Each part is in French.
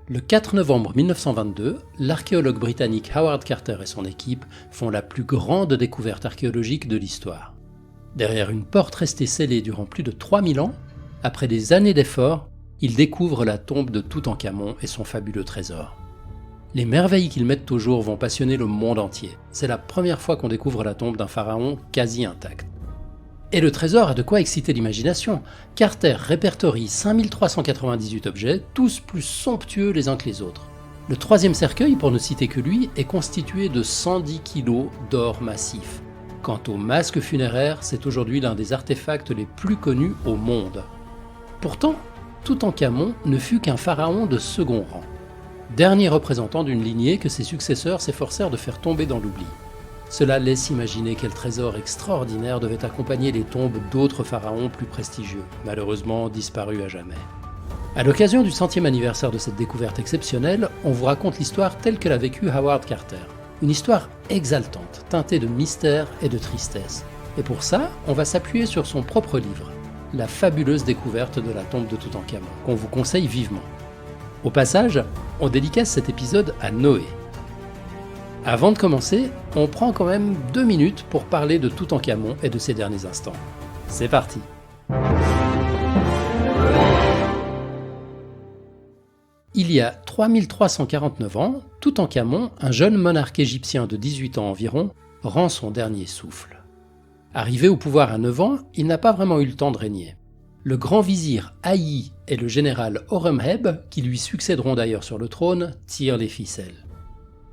Le 4 novembre 1922, l'archéologue britannique Howard Carter et son équipe font la plus grande découverte archéologique de l'histoire. Derrière une porte restée scellée durant plus de 3000 ans, après des années d'efforts, ils découvrent la tombe de Toutankhamon et son fabuleux trésor. Les merveilles qu'ils mettent au jour vont passionner le monde entier. C'est la première fois qu'on découvre la tombe d'un pharaon quasi intact. Et le trésor a de quoi exciter l'imagination. Carter répertorie 5398 objets, tous plus somptueux les uns que les autres. Le troisième cercueil, pour ne citer que lui, est constitué de 110 kg d'or massif. Quant au masque funéraire, c'est aujourd'hui l'un des artefacts les plus connus au monde. Pourtant, Toutankhamon ne fut qu'un pharaon de second rang. Dernier représentant d'une lignée que ses successeurs s'efforcèrent de faire tomber dans l'oubli. Cela laisse imaginer quel trésor extraordinaire devait accompagner les tombes d'autres pharaons plus prestigieux, malheureusement disparus à jamais. À l'occasion du 100e anniversaire de cette découverte exceptionnelle, on vous raconte l'histoire telle que l'a vécue Howard Carter. Une histoire exaltante, teintée de mystère et de tristesse. Et pour ça, on va s'appuyer sur son propre livre, La fabuleuse découverte de la tombe de Toutankhamon, qu'on vous conseille vivement. Au passage, on dédicace cet épisode à Noé. Avant de commencer, on prend quand même 2 minutes pour parler de Toutankhamon et de ses derniers instants. C'est parti! Il y a 3349 ans, Toutankhamon, un jeune monarque égyptien de 18 ans environ, rend son dernier souffle. Arrivé au pouvoir à 9 ans, il n'a pas vraiment eu le temps de régner. Le grand vizir Haïi et le général Horemheb, qui lui succéderont d'ailleurs sur le trône, tirent les ficelles.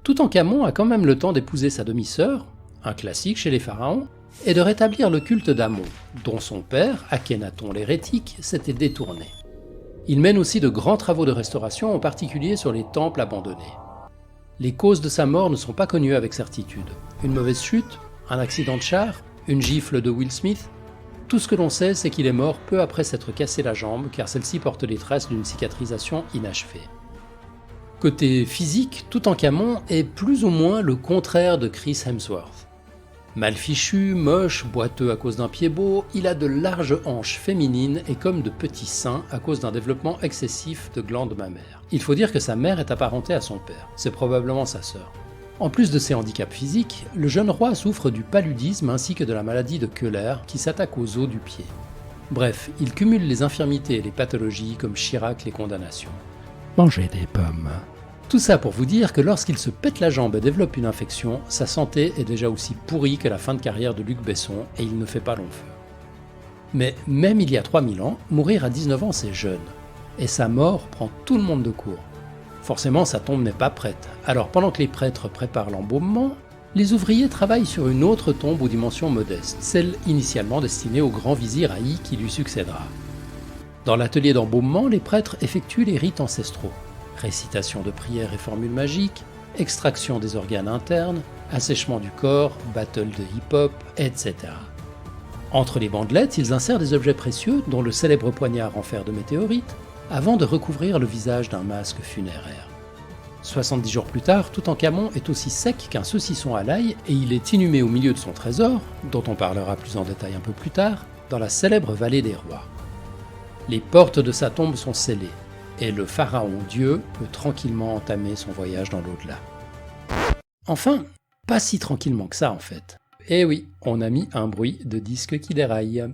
Toutankhamon a quand même le temps d'épouser sa demi-sœur, un classique chez les pharaons, et de rétablir le culte d'Amon, dont son père, Akhenaton l'hérétique, s'était détourné. Il mène aussi de grands travaux de restauration, en particulier sur les temples abandonnés. Les causes de sa mort ne sont pas connues avec certitude. Une mauvaise chute, un accident de char, une gifle de Will Smith. Tout ce que l'on sait, c'est qu'il est mort peu après s'être cassé la jambe, car celle-ci porte les traces d'une cicatrisation inachevée. Côté physique, Toutankhamon est plus ou moins le contraire de Chris Hemsworth. Mal fichu, moche, boiteux à cause d'un pied beau, il a de larges hanches féminines et comme de petits seins à cause d'un développement excessif de glandes mammaires. Il faut dire que sa mère est apparentée à son père, c'est probablement sa sœur. En plus de ses handicaps physiques, le jeune roi souffre du paludisme ainsi que de la maladie de Köhler qui s'attaque aux os du pied. Bref, il cumule les infirmités et les pathologies comme Chirac les condamnations. Mangez des pommes. Tout ça pour vous dire que lorsqu'il se pète la jambe et développe une infection, sa santé est déjà aussi pourrie que la fin de carrière de Luc Besson et il ne fait pas long feu. Mais même il y a 3000 ans, mourir à 19 ans c'est jeune. Et sa mort prend tout le monde de court. Forcément sa tombe n'est pas prête, alors pendant que les prêtres préparent l'embaumement, les ouvriers travaillent sur une autre tombe aux dimensions modestes, celle initialement destinée au grand vizir Haïi qui lui succédera. Dans l'atelier d'embaumement, les prêtres effectuent les rites ancestraux. Récitation de prières et formules magiques, extraction des organes internes, assèchement du corps, battle de hip-hop, etc. Entre les bandelettes, ils insèrent des objets précieux, dont le célèbre poignard en fer de météorite, avant de recouvrir le visage d'un masque funéraire. 70 jours plus tard, Toutankhamon est aussi sec qu'un saucisson à l'ail et il est inhumé au milieu de son trésor, dont on parlera plus en détail un peu plus tard, dans la célèbre vallée des rois. Les portes de sa tombe sont scellées, et le pharaon Dieu peut tranquillement entamer son voyage dans l'au-delà. Enfin, pas si tranquillement que ça en fait. Eh oui, on a mis un bruit de disque qui déraille.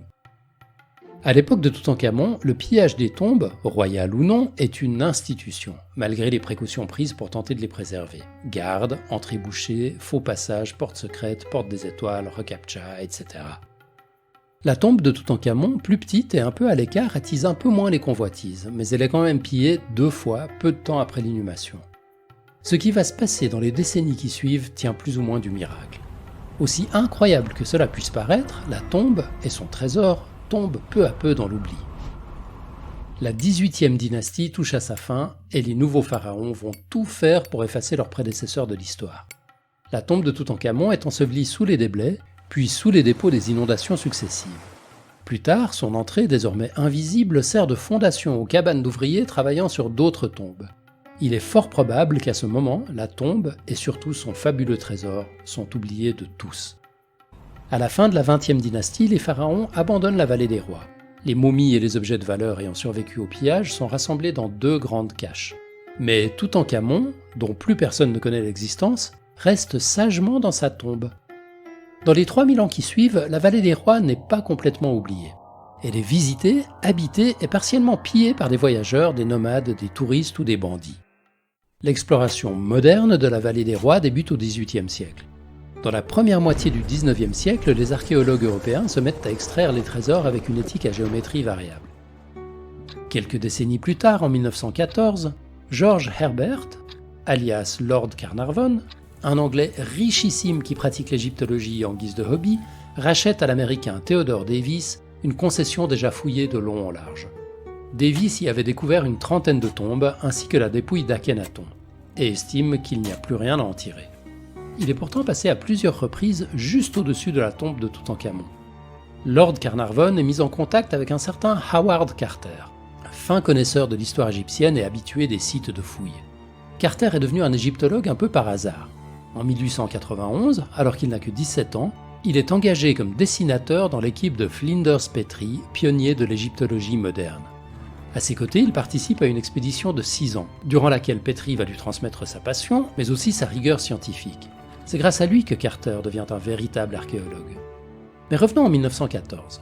À l'époque de Toutankhamon, le pillage des tombes, royales ou non, est une institution, malgré les précautions prises pour tenter de les préserver. Garde, entrée bouchée, faux passage, porte secrète, porte des étoiles, recaptcha, etc. La tombe de Toutankhamon, plus petite et un peu à l'écart, attise un peu moins les convoitises, mais elle est quand même pillée 2 fois, peu de temps après l'inhumation. Ce qui va se passer dans les décennies qui suivent tient plus ou moins du miracle. Aussi incroyable que cela puisse paraître, la tombe et son trésor tombent peu à peu dans l'oubli. La 18e dynastie touche à sa fin et les nouveaux pharaons vont tout faire pour effacer leurs prédécesseurs de l'histoire. La tombe de Toutankhamon est ensevelie sous les déblais, puis sous les dépôts des inondations successives. Plus tard, son entrée, désormais invisible, sert de fondation aux cabanes d'ouvriers travaillant sur d'autres tombes. Il est fort probable qu'à ce moment, la tombe et surtout son fabuleux trésor sont oubliés de tous. À la fin de la 20e dynastie, les pharaons abandonnent la vallée des rois. Les momies et les objets de valeur ayant survécu au pillage sont rassemblés dans 2 grandes caches. Mais Toutankhamon, dont plus personne ne connaît l'existence, reste sagement dans sa tombe. Dans les 3000 ans qui suivent, la vallée des rois n'est pas complètement oubliée. Elle est visitée, habitée et partiellement pillée par des voyageurs, des nomades, des touristes ou des bandits. L'exploration moderne de la vallée des rois débute au XVIIIe siècle. Dans la première moitié du XIXe siècle, les archéologues européens se mettent à extraire les trésors avec une éthique à géométrie variable. Quelques décennies plus tard, en 1914, George Herbert, alias Lord Carnarvon, un Anglais richissime qui pratique l'égyptologie en guise de hobby, rachète à l'Américain Theodore Davis une concession déjà fouillée de long en large. Davis y avait découvert une trentaine de tombes ainsi que la dépouille d'Akhenaton, et estime qu'il n'y a plus rien à en tirer. Il est pourtant passé à plusieurs reprises juste au-dessus de la tombe de Toutankhamon. Lord Carnarvon est mis en contact avec un certain Howard Carter, fin connaisseur de l'histoire égyptienne et habitué des sites de fouilles. Carter est devenu un égyptologue un peu par hasard. En 1891, alors qu'il n'a que 17 ans, il est engagé comme dessinateur dans l'équipe de Flinders Petrie, pionnier de l'égyptologie moderne. À ses côtés, il participe à une expédition de 6 ans, durant laquelle Petrie va lui transmettre sa passion, mais aussi sa rigueur scientifique. C'est grâce à lui que Carter devient un véritable archéologue. Mais revenons en 1914.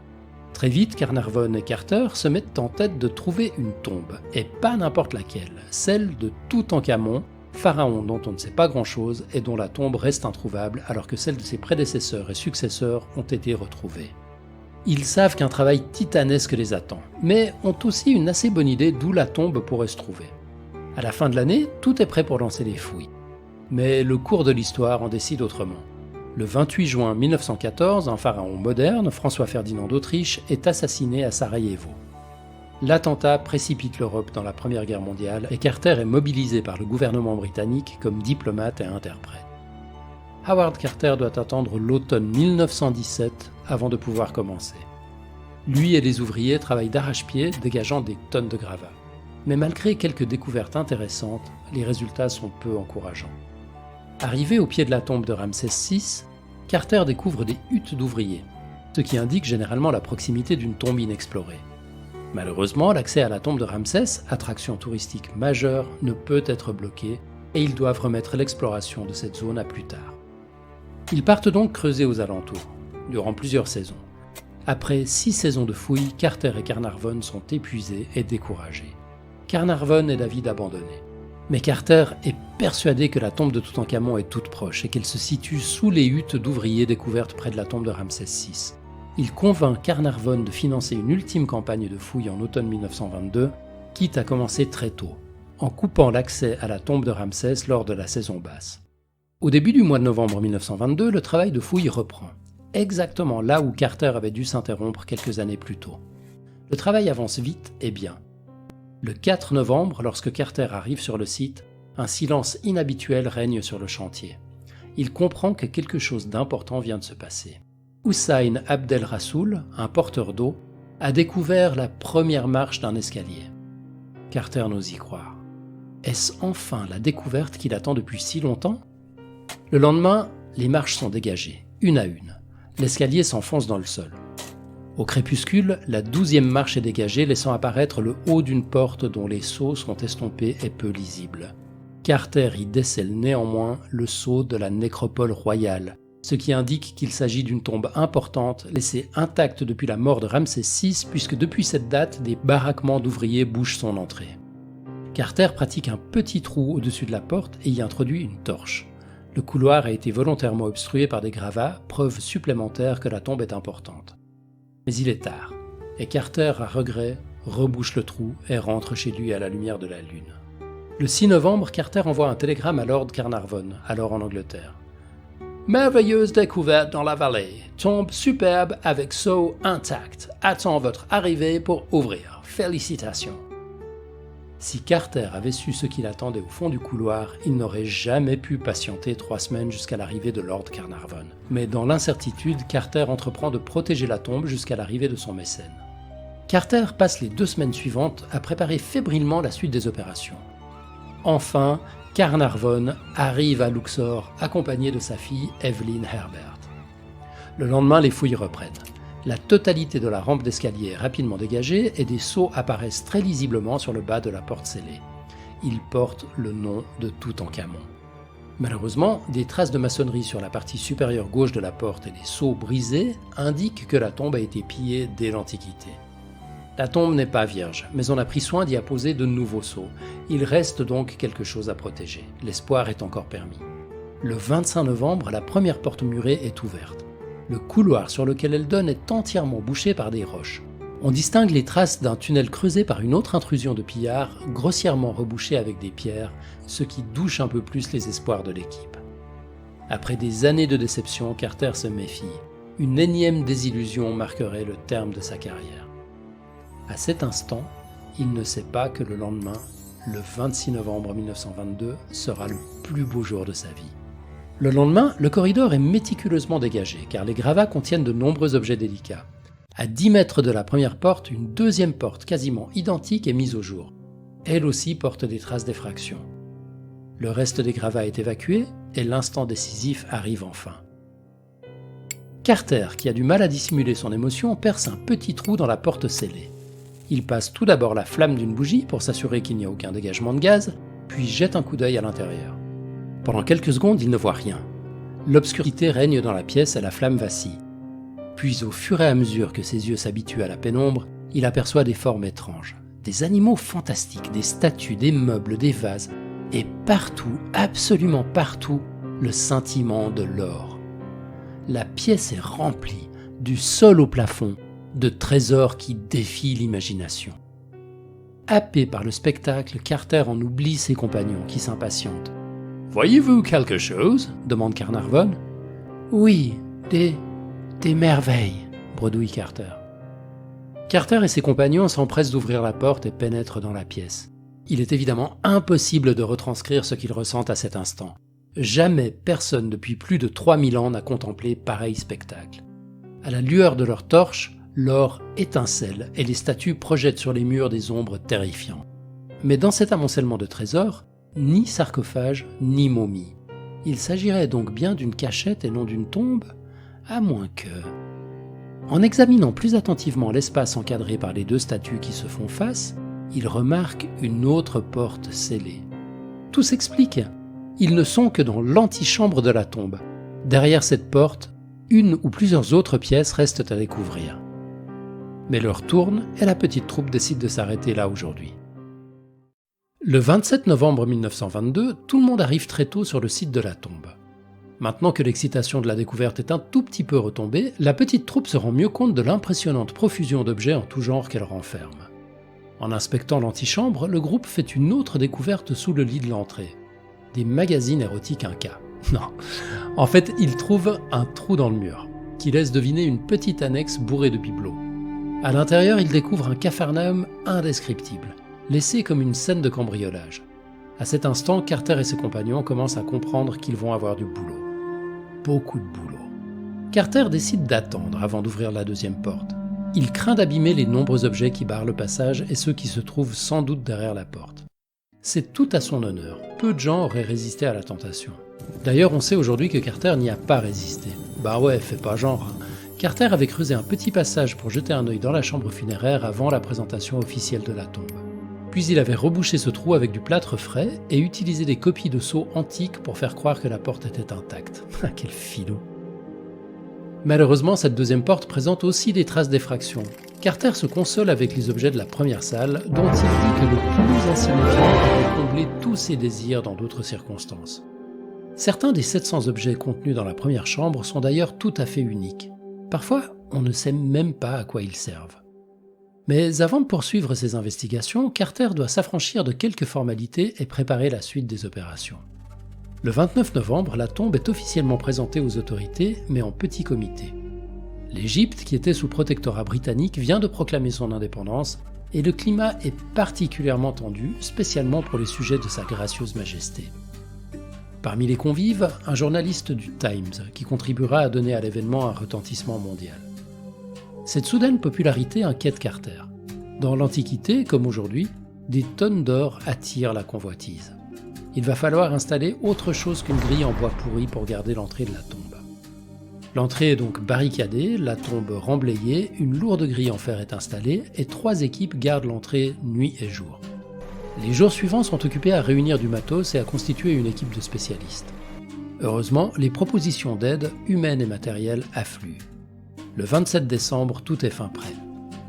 Très vite, Carnarvon et Carter se mettent en tête de trouver une tombe, et pas n'importe laquelle, celle de Toutankhamon, pharaon dont on ne sait pas grand-chose et dont la tombe reste introuvable alors que celles de ses prédécesseurs et successeurs ont été retrouvées. Ils savent qu'un travail titanesque les attend, mais ont aussi une assez bonne idée d'où la tombe pourrait se trouver. À la fin de l'année, tout est prêt pour lancer les fouilles. Mais le cours de l'histoire en décide autrement. Le 28 juin 1914, un pharaon moderne, François-Ferdinand d'Autriche, est assassiné à Sarajevo. L'attentat précipite l'Europe dans la Première Guerre mondiale et Carter est mobilisé par le gouvernement britannique comme diplomate et interprète. Howard Carter doit attendre l'automne 1917 avant de pouvoir commencer. Lui et les ouvriers travaillent d'arrache-pied, dégageant des tonnes de gravats. Mais malgré quelques découvertes intéressantes, les résultats sont peu encourageants. Arrivé au pied de la tombe de Ramsès VI, Carter découvre des huttes d'ouvriers, ce qui indique généralement la proximité d'une tombe inexplorée. Malheureusement, l'accès à la tombe de Ramsès, attraction touristique majeure, ne peut être bloqué et ils doivent remettre l'exploration de cette zone à plus tard. Ils partent donc creuser aux alentours, durant plusieurs saisons. Après 6 saisons de fouilles, Carter et Carnarvon sont épuisés et découragés. Carnarvon est d'avis d'abandonner. Mais Carter est persuadé que la tombe de Toutankhamon est toute proche et qu'elle se situe sous les huttes d'ouvriers découvertes près de la tombe de Ramsès VI. Il convainc Carnarvon de financer une ultime campagne de fouilles en automne 1922, quitte à commencer très tôt, en coupant l'accès à la tombe de Ramsès lors de la saison basse. Au début du mois de novembre 1922, le travail de fouille reprend, exactement là où Carter avait dû s'interrompre quelques années plus tôt. Le travail avance vite et bien. Le 4 novembre, lorsque Carter arrive sur le site, un silence inhabituel règne sur le chantier. Il comprend que quelque chose d'important vient de se passer. Hussein Abdel Rassoul, un porteur d'eau, a découvert la première marche d'un escalier. Carter n'ose y croire. Est-ce enfin la découverte qu'il attend depuis si longtemps ? Le lendemain, les marches sont dégagées, une à une. L'escalier s'enfonce dans le sol. Au crépuscule, la 12e marche est dégagée, laissant apparaître le haut d'une porte dont les sceaux sont estompés et peu lisibles. Carter y décèle néanmoins le sceau de la nécropole royale, ce qui indique qu'il s'agit d'une tombe importante, laissée intacte depuis la mort de Ramsès VI, puisque depuis cette date, des baraquements d'ouvriers bouchent son entrée. Carter pratique un petit trou au-dessus de la porte et y introduit une torche. Le couloir a été volontairement obstrué par des gravats, preuve supplémentaire que la tombe est importante. Mais il est tard, et Carter, à regret, rebouche le trou et rentre chez lui à la lumière de la lune. Le 6 novembre, Carter envoie un télégramme à Lord Carnarvon, alors en Angleterre. « Merveilleuse découverte dans la vallée, tombe superbe avec sceau intact. Attends votre arrivée pour ouvrir. Félicitations !» Si Carter avait su ce qu'il attendait au fond du couloir, il n'aurait jamais pu patienter 3 semaines jusqu'à l'arrivée de Lord Carnarvon. Mais dans l'incertitude, Carter entreprend de protéger la tombe jusqu'à l'arrivée de son mécène. Carter passe les 2 semaines suivantes à préparer fébrilement la suite des opérations. Enfin, Carnarvon arrive à Luxor accompagné de sa fille Evelyn Herbert. Le lendemain, les fouilles reprennent. La totalité de la rampe d'escalier est rapidement dégagée et des sceaux apparaissent très lisiblement sur le bas de la porte scellée. il porte le nom de Toutankhamon. Malheureusement, des traces de maçonnerie sur la partie supérieure gauche de la porte et des sceaux brisés indiquent que la tombe a été pillée dès l'Antiquité. La tombe n'est pas vierge, mais on a pris soin d'y apposer de nouveaux sceaux. Il reste donc quelque chose à protéger. L'espoir est encore permis. Le 25 novembre, la première porte murée est ouverte. Le couloir sur lequel elle donne est entièrement bouché par des roches. On distingue les traces d'un tunnel creusé par une autre intrusion de pillards, grossièrement rebouché avec des pierres, ce qui douche un peu plus les espoirs de l'équipe. Après des années de déception, Carter se méfie. Une énième désillusion marquerait le terme de sa carrière. À cet instant, il ne sait pas que le lendemain, le 26 novembre 1922, sera le plus beau jour de sa vie. Le lendemain, le corridor est méticuleusement dégagé, car les gravats contiennent de nombreux objets délicats. À 10 mètres de la première porte, une deuxième porte quasiment identique est mise au jour. Elle aussi porte des traces d'effraction. Le reste des gravats est évacué et l'instant décisif arrive enfin. Carter, qui a du mal à dissimuler son émotion, perce un petit trou dans la porte scellée. Il passe tout d'abord la flamme d'une bougie pour s'assurer qu'il n'y a aucun dégagement de gaz, puis jette un coup d'œil à l'intérieur. Pendant quelques secondes, il ne voit rien. L'obscurité règne dans la pièce et la flamme vacille. Puis au fur et à mesure que ses yeux s'habituent à la pénombre, il aperçoit des formes étranges, des animaux fantastiques, des statues, des meubles, des vases, et partout, absolument partout, le scintillement de l'or. La pièce est remplie, du sol au plafond, de trésors qui défient l'imagination. Happé par le spectacle, Carter en oublie ses compagnons qui s'impatientent. « Voyez-vous quelque chose » demande Carnarvon. « Oui, des merveilles » bredouille Carter. Carter et ses compagnons s'empressent d'ouvrir la porte et pénètrent dans la pièce. Il est évidemment impossible de retranscrire ce qu'ils ressentent à cet instant. Jamais personne depuis plus de 3000 ans n'a contemplé pareil spectacle. À la lueur de leurs torches, l'or étincelle et les statues projettent sur les murs des ombres terrifiantes. Mais dans cet amoncellement de trésors, ni sarcophage, ni momie. Il s'agirait donc bien d'une cachette et non d'une tombe, à moins que... En examinant plus attentivement l'espace encadré par les deux statues qui se font face, il remarque une autre porte scellée. Tout s'explique. Ils ne sont que dans l'antichambre de la tombe. Derrière cette porte, une ou plusieurs autres pièces restent à découvrir. Mais l'heure tourne et la petite troupe décide de s'arrêter là aujourd'hui. Le 27 novembre 1922, tout le monde arrive très tôt sur le site de la tombe. Maintenant que l'excitation de la découverte est un tout petit peu retombée, la petite troupe se rend mieux compte de l'impressionnante profusion d'objets en tout genre qu'elle renferme. En inspectant l'antichambre, le groupe fait une autre découverte sous le lit de l'entrée. Des magazines érotiques Inca. Non, en fait, ils trouvent un trou dans le mur, qui laisse deviner une petite annexe bourrée de bibelots. À l'intérieur, ils découvrent un capharnaüm indescriptible, laissé comme une scène de cambriolage. À cet instant, Carter et ses compagnons commencent à comprendre qu'ils vont avoir du boulot. Beaucoup de boulot. Carter décide d'attendre avant d'ouvrir la deuxième porte. Il craint d'abîmer les nombreux objets qui barrent le passage et ceux qui se trouvent sans doute derrière la porte. C'est tout à son honneur. Peu de gens auraient résisté à la tentation. D'ailleurs, on sait aujourd'hui que Carter n'y a pas résisté. Bah ouais, fais pas genre. Carter avait creusé un petit passage pour jeter un œil dans la chambre funéraire avant la présentation officielle de la tombe. Puis il avait rebouché ce trou avec du plâtre frais et utilisé des copies de sceaux antiques pour faire croire que la porte était intacte. Quel filou! Malheureusement, cette deuxième porte présente aussi des traces d'effraction. Carter se console avec les objets de la première salle, dont il dit que le plus insignifiant avait comblé tous ses désirs dans d'autres circonstances. Certains des 700 objets contenus dans la première chambre sont d'ailleurs tout à fait uniques. Parfois, on ne sait même pas à quoi ils servent. Mais avant de poursuivre ses investigations, Carter doit s'affranchir de quelques formalités et préparer la suite des opérations. Le 29 novembre, la tombe est officiellement présentée aux autorités, mais en petit comité. L'Égypte, qui était sous protectorat britannique, vient de proclamer son indépendance, et le climat est particulièrement tendu, spécialement pour les sujets de sa gracieuse majesté. Parmi les convives, un journaliste du Times, qui contribuera à donner à l'événement un retentissement mondial. Cette soudaine popularité inquiète Carter. Dans l'Antiquité, comme aujourd'hui, des tonnes d'or attirent la convoitise. Il va falloir installer autre chose qu'une grille en bois pourri pour garder l'entrée de la tombe. L'entrée est donc barricadée, la tombe remblayée, une lourde grille en fer est installée et 3 équipes gardent l'entrée nuit et jour. Les jours suivants sont occupés à réunir du matos et à constituer une équipe de spécialistes. Heureusement, les propositions d'aide, humaines et matérielles, affluent. Le 27 décembre, tout est fin prêt.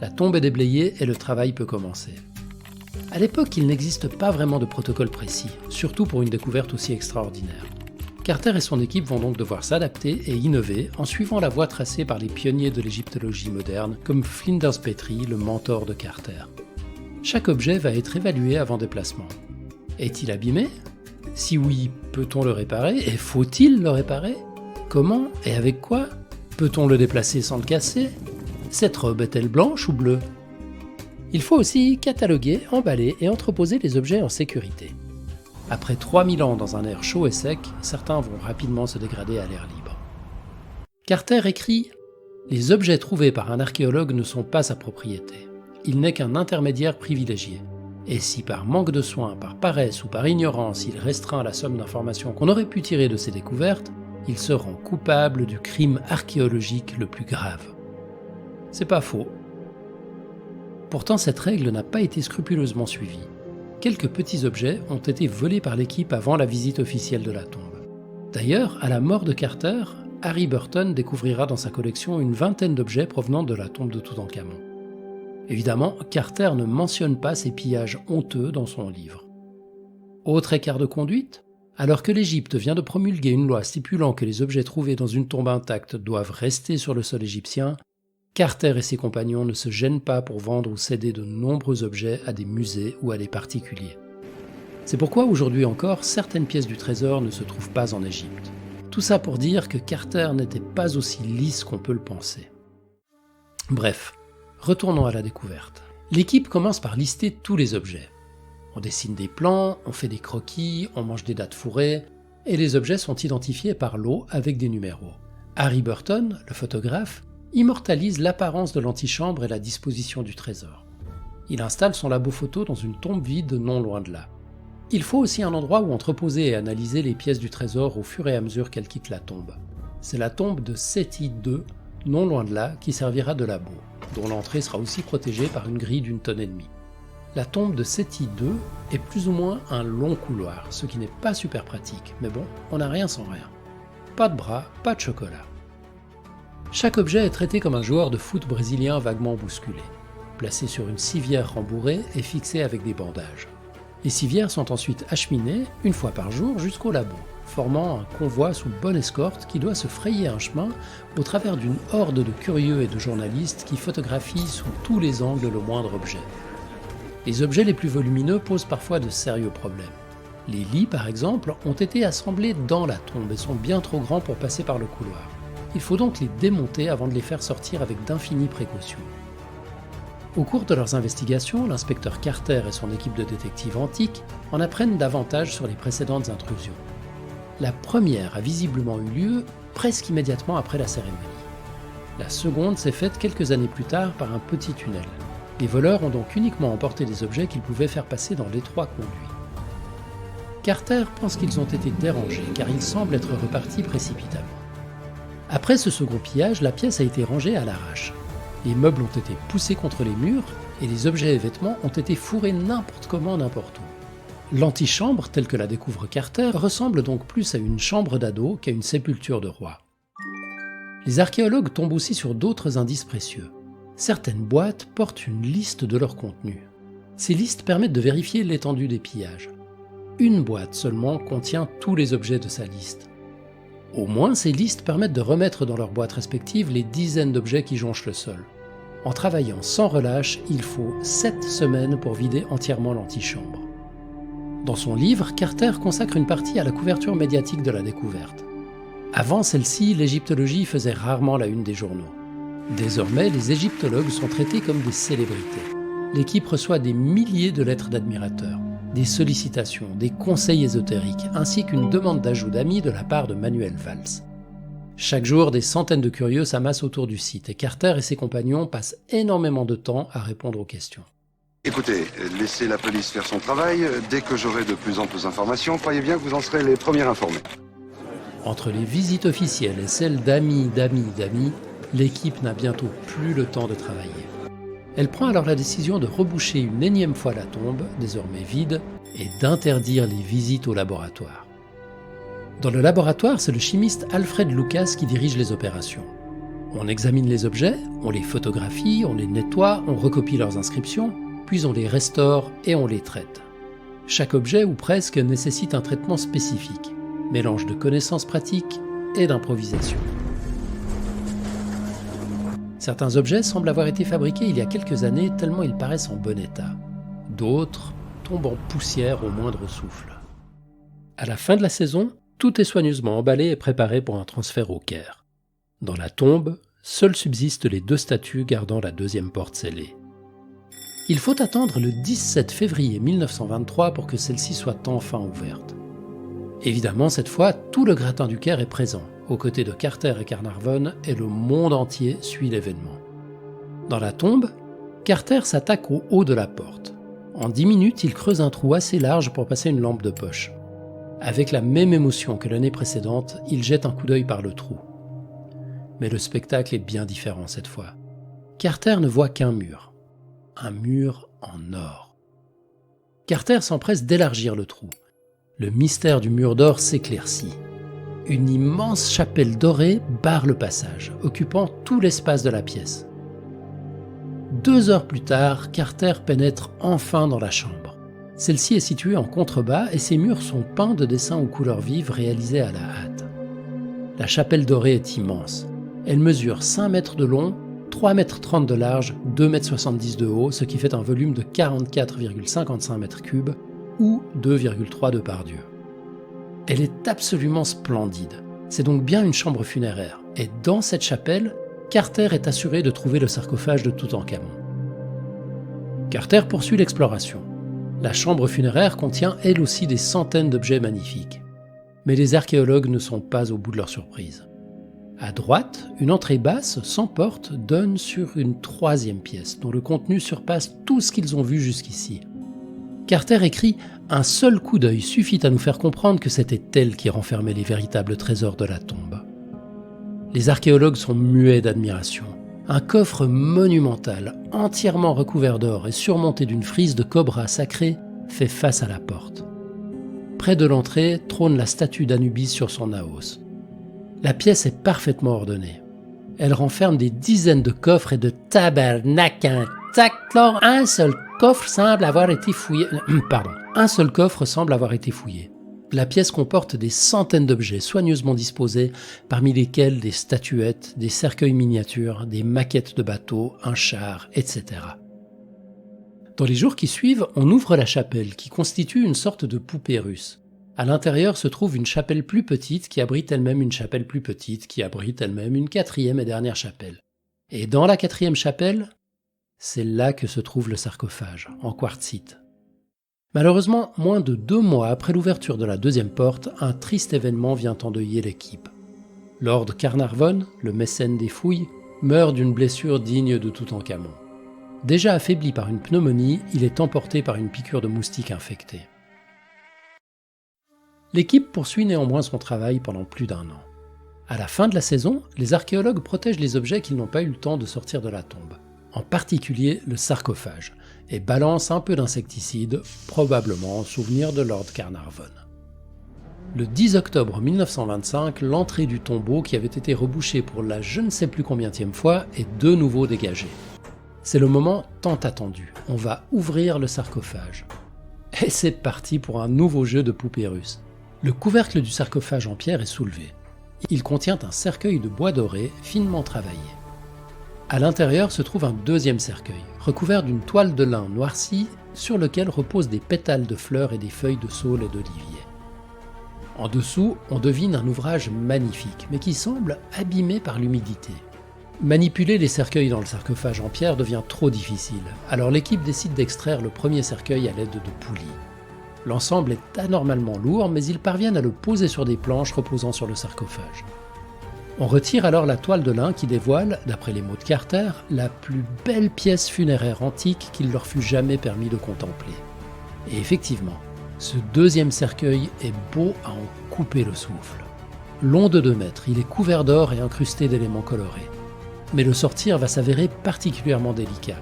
La tombe est déblayée et le travail peut commencer. À l'époque, il n'existe pas vraiment de protocole précis, surtout pour une découverte aussi extraordinaire. Carter et son équipe vont donc devoir s'adapter et innover en suivant la voie tracée par les pionniers de l'égyptologie moderne, comme Flinders Petrie, le mentor de Carter. Chaque objet va être évalué avant déplacement. Est-il abîmé ? Si oui, peut-on le réparer ? Et faut-il le réparer ? Comment et avec quoi ? Peut-on le déplacer sans le casser ? Cette robe est-elle blanche ou bleue ? Il faut aussi cataloguer, emballer et entreposer les objets en sécurité. Après 3000 ans dans un air chaud et sec, certains vont rapidement se dégrader à l'air libre. Carter écrit « Les objets trouvés par un archéologue ne sont pas sa propriété. Il n'est qu'un intermédiaire privilégié. Et si par manque de soin, par paresse ou par ignorance, il restreint la somme d'informations qu'on aurait pu tirer de ses découvertes, il se rend coupable du crime archéologique le plus grave. » C'est pas faux. Pourtant, cette règle n'a pas été scrupuleusement suivie. Quelques petits objets ont été volés par l'équipe avant la visite officielle de la tombe. D'ailleurs, à la mort de Carter, Harry Burton découvrira dans sa collection une vingtaine d'objets provenant de la tombe de Toutankhamon. Évidemment, Carter ne mentionne pas ces pillages honteux dans son livre. Autre écart de conduite ? Alors que l'Égypte vient de promulguer une loi stipulant que les objets trouvés dans une tombe intacte doivent rester sur le sol égyptien, Carter et ses compagnons ne se gênent pas pour vendre ou céder de nombreux objets à des musées ou à des particuliers. C'est pourquoi aujourd'hui encore, certaines pièces du trésor ne se trouvent pas en Égypte. Tout ça pour dire que Carter n'était pas aussi lisse qu'on peut le penser. Bref, retournons à la découverte. L'équipe commence par lister tous les objets. On dessine des plans, on fait des croquis, on mange des dattes fourrées, et les objets sont identifiés par lot avec des numéros. Harry Burton, le photographe, immortalise l'apparence de l'antichambre et la disposition du trésor. Il installe son labo photo dans une tombe vide non loin de là. Il faut aussi un endroit où entreposer et analyser les pièces du trésor au fur et à mesure qu'elles quittent la tombe. C'est la tombe de Séti II, non loin de là, qui servira de labo, dont l'entrée sera aussi protégée par une grille d'1,5 tonne. La tombe de Séti II est plus ou moins un long couloir, ce qui n'est pas super pratique, mais bon, on n'a rien sans rien. Pas de bras, pas de chocolat. Chaque objet est traité comme un joueur de foot brésilien vaguement bousculé, placé sur une civière rembourrée et fixé avec des bandages. Les civières sont ensuite acheminées, une fois par jour, jusqu'au labo, formant un convoi sous bonne escorte qui doit se frayer un chemin au travers d'une horde de curieux et de journalistes qui photographient sous tous les angles le moindre objet. Les objets les plus volumineux posent parfois de sérieux problèmes. Les lits, par exemple, ont été assemblés dans la tombe et sont bien trop grands pour passer par le couloir. Il faut donc les démonter avant de les faire sortir avec d'infinies précautions. Au cours de leurs investigations, l'inspecteur Carter et son équipe de détectives antiques en apprennent davantage sur les précédentes intrusions. La première a visiblement eu lieu presque immédiatement après la cérémonie. La seconde s'est faite quelques années plus tard par un petit tunnel. Les voleurs ont donc uniquement emporté des objets qu'ils pouvaient faire passer dans l'étroit conduit. Carter pense qu'ils ont été dérangés car ils semblent être repartis précipitamment. Après ce second pillage, la pièce a été rangée à l'arrache. Les meubles ont été poussés contre les murs et les objets et vêtements ont été fourrés n'importe comment, n'importe où. L'antichambre, telle que la découvre Carter, ressemble donc plus à une chambre d'ado qu'à une sépulture de roi. Les archéologues tombent aussi sur d'autres indices précieux. Certaines boîtes portent une liste de leur contenu. Ces listes permettent de vérifier l'étendue des pillages. Une boîte seulement contient tous les objets de sa liste. Au moins, ces listes permettent de remettre dans leurs boîtes respectives les dizaines d'objets qui jonchent le sol. En travaillant sans relâche, il faut 7 semaines pour vider entièrement l'antichambre. Dans son livre, Carter consacre une partie à la couverture médiatique de la découverte. Avant celle-ci, l'égyptologie faisait rarement la une des journaux. Désormais, les égyptologues sont traités comme des célébrités. L'équipe reçoit des milliers de lettres d'admirateurs, des sollicitations, des conseils ésotériques, ainsi qu'une demande d'ajout d'amis de la part de Manuel Valls. Chaque jour, des centaines de curieux s'amassent autour du site et Carter et ses compagnons passent énormément de temps à répondre aux questions. Écoutez, laissez la police faire son travail. Dès que j'aurai de plus amples informations, croyez bien que vous en serez les premiers informés. Entre les visites officielles et celles d'amis, l'équipe n'a bientôt plus le temps de travailler. Elle prend alors la décision de reboucher une énième fois la tombe, désormais vide, et d'interdire les visites au laboratoire. Dans le laboratoire, c'est le chimiste Alfred Lucas qui dirige les opérations. On examine les objets, on les photographie, on les nettoie, on recopie leurs inscriptions, puis on les restaure et on les traite. Chaque objet, ou presque, nécessite un traitement spécifique, mélange de connaissances pratiques et d'improvisation. Certains objets semblent avoir été fabriqués il y a quelques années tellement ils paraissent en bon état. D'autres tombent en poussière au moindre souffle. À la fin de la saison, tout est soigneusement emballé et préparé pour un transfert au Caire. Dans la tombe, seules subsistent les 2 statues gardant la 2e porte scellée. Il faut attendre le 17 février 1923 pour que celle-ci soit enfin ouverte. Évidemment, cette fois, tout le gratin du Caire est présent, aux côtés de Carter et Carnarvon, et le monde entier suit l'événement. Dans la tombe, Carter s'attaque au haut de la porte. En 10 minutes, il creuse un trou assez large pour passer une lampe de poche. Avec la même émotion que l'année précédente, il jette un coup d'œil par le trou. Mais le spectacle est bien différent cette fois. Carter ne voit qu'un mur. Un mur en or. Carter s'empresse d'élargir le trou. Le mystère du mur d'or s'éclaircit. Une immense chapelle dorée barre le passage, occupant tout l'espace de la pièce. 2 heures plus tard, Carter pénètre enfin dans la chambre. Celle-ci est située en contrebas et ses murs sont peints de dessins aux couleurs vives réalisés à la hâte. La chapelle dorée est immense. Elle mesure 5 mètres de long, 3,30 m de large, 2,70 m de haut, ce qui fait un volume de 44,55 m3 ou 2,3 de par Dieu. Elle est absolument splendide. C'est donc bien une chambre funéraire. Et dans cette chapelle, Carter est assuré de trouver le sarcophage de Toutankhamon. Carter poursuit l'exploration. La chambre funéraire contient elle aussi des centaines d'objets magnifiques. Mais les archéologues ne sont pas au bout de leur surprise. À droite, une entrée basse, sans porte, donne sur une 3e pièce, dont le contenu surpasse tout ce qu'ils ont vu jusqu'ici. Carter écrit « Un seul coup d'œil suffit à nous faire comprendre que c'était elle qui renfermait les véritables trésors de la tombe. » Les archéologues sont muets d'admiration. Un coffre monumental, entièrement recouvert d'or et surmonté d'une frise de cobra sacré, fait face à la porte. Près de l'entrée trône la statue d'Anubis sur son naos. La pièce est parfaitement ordonnée. Elle renferme des dizaines de coffres et de tabernacle. Un seul coffre semble avoir été fouillé. Un seul coffre semble avoir été fouillé. La pièce comporte des centaines d'objets soigneusement disposés, parmi lesquels des statuettes, des cercueils miniatures, des maquettes de bateaux, un char, etc. Dans les jours qui suivent, on ouvre la chapelle, qui constitue une sorte de poupée russe. À l'intérieur se trouve une chapelle plus petite qui abrite elle-même une chapelle plus petite qui abrite elle-même une 4e et dernière chapelle. Et dans la 4e chapelle, c'est là que se trouve le sarcophage, en quartzite. Malheureusement, moins de 2 mois après l'ouverture de la 2e porte, un triste événement vient endeuiller l'équipe. Lord Carnarvon, le mécène des fouilles, meurt d'une blessure digne de Toutankhamon. Déjà affaibli par une pneumonie, il est emporté par une piqûre de moustique infectée. L'équipe poursuit néanmoins son travail pendant plus d'1 an. À la fin de la saison, les archéologues protègent les objets qu'ils n'ont pas eu le temps de sortir de la tombe, en particulier le sarcophage, et balancent un peu d'insecticide, probablement en souvenir de Lord Carnarvon. Le 10 octobre 1925, l'entrée du tombeau qui avait été rebouchée pour la je ne sais plus combienième fois est de nouveau dégagée. C'est le moment tant attendu, on va ouvrir le sarcophage. Et c'est parti pour un nouveau jeu de poupée russe. Le couvercle du sarcophage en pierre est soulevé. Il contient un cercueil de bois doré finement travaillé. À l'intérieur se trouve un 2e cercueil, recouvert d'une toile de lin noircie sur lequel reposent des pétales de fleurs et des feuilles de saule et d'olivier. En dessous, on devine un ouvrage magnifique, mais qui semble abîmé par l'humidité. Manipuler les cercueils dans le sarcophage en pierre devient trop difficile, alors l'équipe décide d'extraire le premier cercueil à l'aide de poulies. L'ensemble est anormalement lourd, mais ils parviennent à le poser sur des planches reposant sur le sarcophage. On retire alors la toile de lin qui dévoile, d'après les mots de Carter, la plus belle pièce funéraire antique qu'il leur fût jamais permis de contempler. Et effectivement, ce 2e cercueil est beau à en couper le souffle. Long de 2 mètres, il est couvert d'or et incrusté d'éléments colorés. Mais le sortir va s'avérer particulièrement délicat.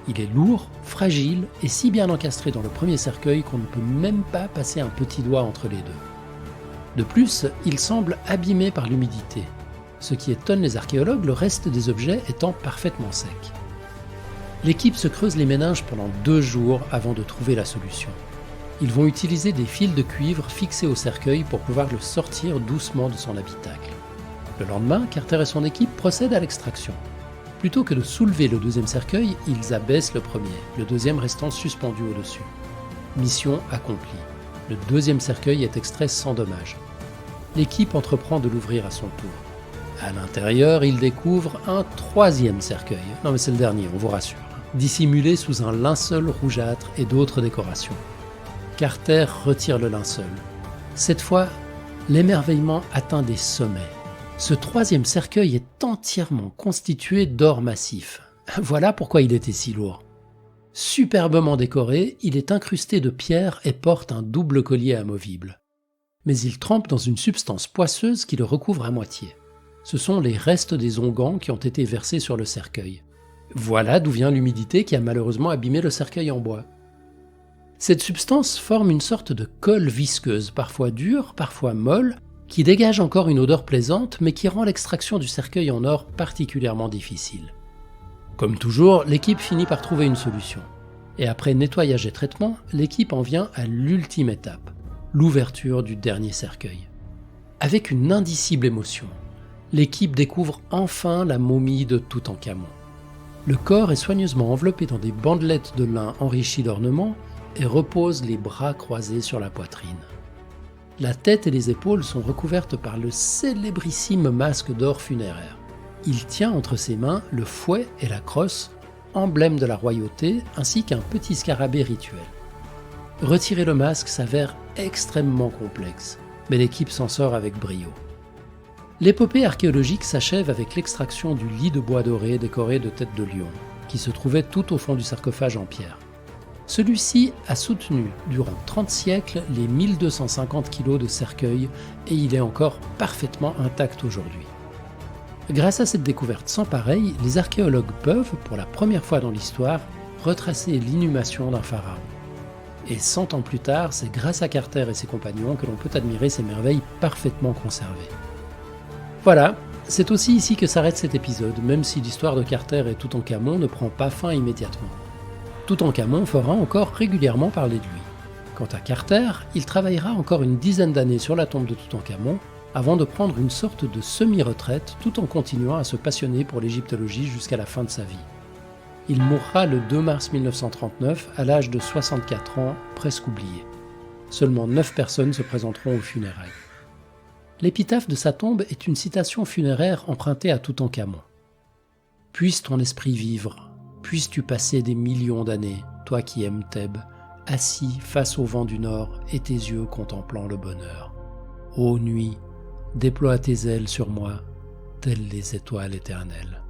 Il est lourd, fragile et si bien encastré dans le premier cercueil qu'on ne peut même pas passer un petit doigt entre les deux. De plus, il semble abîmé par l'humidité. Ce qui étonne les archéologues, le reste des objets étant parfaitement sec. L'équipe se creuse les méninges pendant 2 jours avant de trouver la solution. Ils vont utiliser des fils de cuivre fixés au cercueil pour pouvoir le sortir doucement de son habitacle. Le lendemain, Carter et son équipe procèdent à l'extraction. Plutôt que de soulever le deuxième cercueil, ils abaissent le premier, le deuxième restant suspendu au-dessus. Mission accomplie. Le deuxième cercueil est extrait sans dommage. L'équipe entreprend de l'ouvrir à son tour. À l'intérieur, ils découvrent un 3e cercueil. Non mais c'est le dernier, on vous rassure. Dissimulé sous un linceul rougeâtre et d'autres décorations. Carter retire le linceul. Cette fois, l'émerveillement atteint des sommets. Ce 3e cercueil est entièrement constitué d'or massif. Voilà pourquoi il était si lourd. Superbement décoré, il est incrusté de pierres et porte un double collier amovible. Mais il trempe dans une substance poisseuse qui le recouvre à moitié. Ce sont les restes des onguents qui ont été versés sur le cercueil. Voilà d'où vient l'humidité qui a malheureusement abîmé le cercueil en bois. Cette substance forme une sorte de colle visqueuse, parfois dure, parfois molle, qui dégage encore une odeur plaisante, mais qui rend l'extraction du cercueil en or particulièrement difficile. Comme toujours, l'équipe finit par trouver une solution. Et après nettoyage et traitement, l'équipe en vient à l'ultime étape, l'ouverture du dernier cercueil. Avec une indicible émotion, l'équipe découvre enfin la momie de Toutankhamon. Le corps est soigneusement enveloppé dans des bandelettes de lin enrichies d'ornements et repose les bras croisés sur la poitrine. La tête et les épaules sont recouvertes par le célébrissime masque d'or funéraire. Il tient entre ses mains le fouet et la crosse, emblème de la royauté, ainsi qu'un petit scarabée rituel. Retirer le masque s'avère extrêmement complexe, mais l'équipe s'en sort avec brio. L'épopée archéologique s'achève avec l'extraction du lit de bois doré décoré de têtes de lion, qui se trouvait tout au fond du sarcophage en pierre. Celui-ci a soutenu durant 30 siècles les 1250 kg de cercueil et il est encore parfaitement intact aujourd'hui. Grâce à cette découverte sans pareille, les archéologues peuvent, pour la première fois dans l'histoire, retracer l'inhumation d'un pharaon. Et 100 ans plus tard, c'est grâce à Carter et ses compagnons que l'on peut admirer ces merveilles parfaitement conservées. Voilà, c'est aussi ici que s'arrête cet épisode, même si l'histoire de Carter et Toutankhamon ne prend pas fin immédiatement. Toutankhamon fera encore régulièrement parler de lui. Quant à Carter, il travaillera encore une dizaine d'années sur la tombe de Toutankhamon avant de prendre une sorte de semi-retraite tout en continuant à se passionner pour l'égyptologie jusqu'à la fin de sa vie. Il mourra le 2 mars 1939 à l'âge de 64 ans, presque oublié. Seulement 9 personnes se présenteront aux funérailles. L'épitaphe de sa tombe est une citation funéraire empruntée à Toutankhamon. « Puisse ton esprit vivre, puisses-tu passer des millions d'années, toi qui aimes Thèbes, assis face au vent du nord et tes yeux contemplant le bonheur. Ô nuit, déploie tes ailes sur moi, telles les étoiles éternelles. »